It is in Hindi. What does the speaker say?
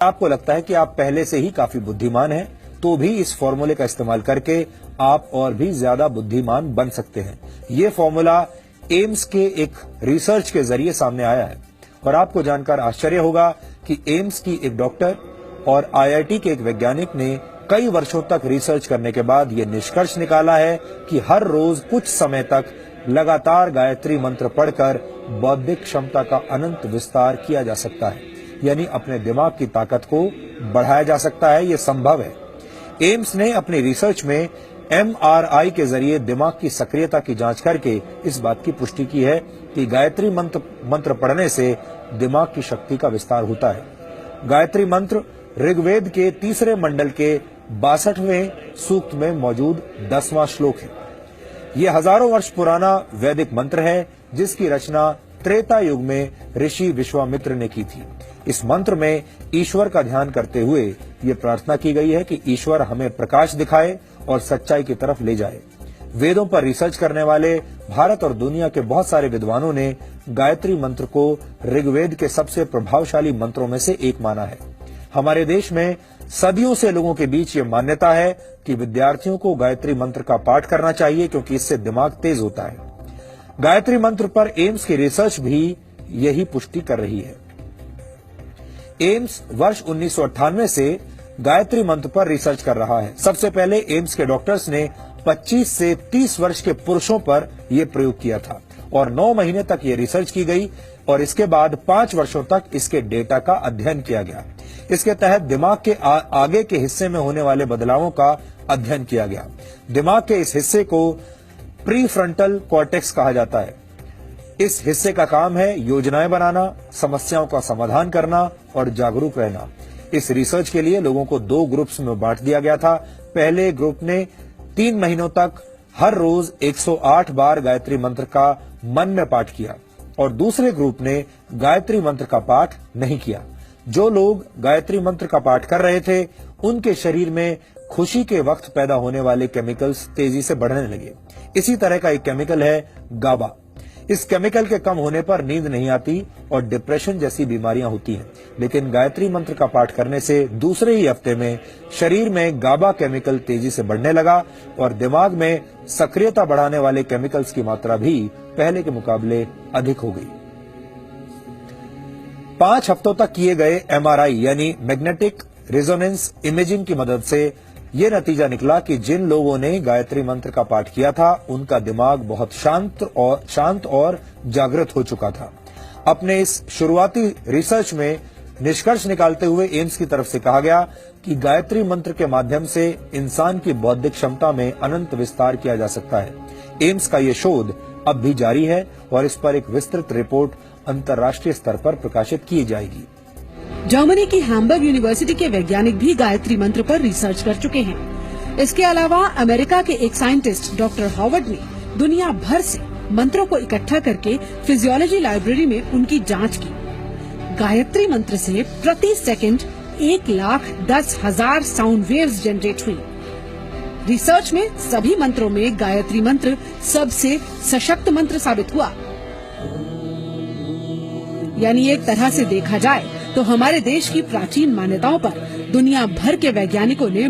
आपको लगता है कि आप पहले से ही काफी बुद्धिमान हैं, तो भी इस फॉर्मूले का इस्तेमाल करके आप और भी ज्यादा बुद्धिमान बन सकते हैं। ये फॉर्मूला एम्स के एक रिसर्च के जरिए सामने आया है और आपको जानकर आश्चर्य होगा कि एम्स की एक डॉक्टर और आईआईटी के एक वैज्ञानिक ने कई वर्षों तक रिसर्च करने के बाद ये निष्कर्ष निकाला है कि हर रोज कुछ समय तक लगातार गायत्री मंत्र पढ़कर बौद्धिक क्षमता का अनंत विस्तार किया जा सकता है, यानी अपने दिमाग की ताकत को बढ़ाया जा सकता है। ये संभव है। एम्स ने अपनी रिसर्च में एमआरआई के जरिए दिमाग की सक्रियता की जांच करके इस बात की पुष्टि की है कि गायत्री मंत्र पढ़ने से दिमाग की शक्ति का विस्तार होता है। गायत्री मंत्र ऋग्वेद के तीसरे मंडल के 62वें सूक्त में मौजूद 10वां श्लोक है। ये हजारों वर्ष पुराना वैदिक मंत्र है जिसकी रचना त्रेता युग में ऋषि विश्वामित्र ने की थी। इस मंत्र में ईश्वर का ध्यान करते हुए ये प्रार्थना की गई है कि ईश्वर हमें प्रकाश दिखाए और सच्चाई की तरफ ले जाए। वेदों पर रिसर्च करने वाले भारत और दुनिया के बहुत सारे विद्वानों ने गायत्री मंत्र को ऋग्वेद के सबसे प्रभावशाली मंत्रों में से एक माना है। हमारे देश में सदियों से लोगों के बीच ये मान्यता है कि विद्यार्थियों को गायत्री मंत्र का पाठ करना चाहिए क्योंकि इससे दिमाग तेज होता है। गायत्री मंत्र पर एम्स की रिसर्च भी यही पुष्टि कर रही है। एम्स वर्ष 1998 से गायत्री मंत्र पर रिसर्च कर रहा है। सबसे पहले एम्स के डॉक्टर्स ने 25 से 30 वर्ष के पुरुषों पर यह प्रयोग किया था और 9 महीने तक ये रिसर्च की गई और इसके बाद 5 वर्षों तक इसके डेटा का अध्ययन किया गया। इसके तहत दिमाग के आगे के हिस्से में होने वाले बदलावों का अध्ययन किया गया। दिमाग के इस हिस्से को प्रीफ्रंटल कॉर्टेक्स कहा जाता है। इस हिस्से का काम है योजनाएं बनाना, समस्याओं का समाधान करना और जागरूक रहना। इस रिसर्च के लिए लोगों को 2 ग्रुप्स में बांट दिया गया था। पहले ग्रुप ने 3 महीनों तक हर रोज 108 बार गायत्री मंत्र का मन में पाठ किया और दूसरे ग्रुप ने गायत्री मंत्र का पाठ नहीं किया। जो लोग गायत्री मंत्र का पाठ कर रहे थे उनके शरीर में खुशी के वक्त पैदा होने वाले केमिकल्स तेजी से बढ़ने लगे। इसी तरह का एक केमिकल है गाबा। इस केमिकल के कम होने पर नींद नहीं आती और डिप्रेशन जैसी बीमारियां होती हैं। लेकिन गायत्री मंत्र का पाठ करने से दूसरे ही हफ्ते में शरीर में गाबा केमिकल तेजी से बढ़ने लगा और दिमाग में सक्रियता बढ़ाने वाले केमिकल्स की मात्रा भी पहले के मुकाबले अधिक हो गई। 5 हफ्तों तक किए गए एमआरआई यानी मैग्नेटिक रेजोनेंस इमेजिंग की मदद से ये नतीजा निकला कि जिन लोगों ने गायत्री मंत्र का पाठ किया था उनका दिमाग बहुत शांत और जागृत हो चुका था। अपने इस शुरुआती रिसर्च में निष्कर्ष निकालते हुए एम्स की तरफ से कहा गया कि गायत्री मंत्र के माध्यम से इंसान की बौद्धिक क्षमता में अनंत विस्तार किया जा सकता है। एम्स का ये शोध अब भी जारी है और इस पर एक विस्तृत रिपोर्ट अंतर्राष्ट्रीय स्तर पर प्रकाशित की जाएगी। जर्मनी की हैम्बर्ग यूनिवर्सिटी के वैज्ञानिक भी गायत्री मंत्र पर रिसर्च कर चुके हैं। इसके अलावा अमेरिका के एक साइंटिस्ट डॉक्टर हॉवर्ड ने दुनिया भर से मंत्रों को इकट्ठा करके फिजियोलॉजी लाइब्रेरी में उनकी जांच की। गायत्री मंत्र से प्रति सेकंड 1,10,000 साउंड वेव्स जनरेट हुई। रिसर्च में सभी मंत्रों में गायत्री मंत्र सबसे सशक्त मंत्र साबित हुआ। यानी एक तरह से देखा जाए तो हमारे देश की प्राचीन मान्यताओं पर दुनिया भर के वैज्ञानिकों ने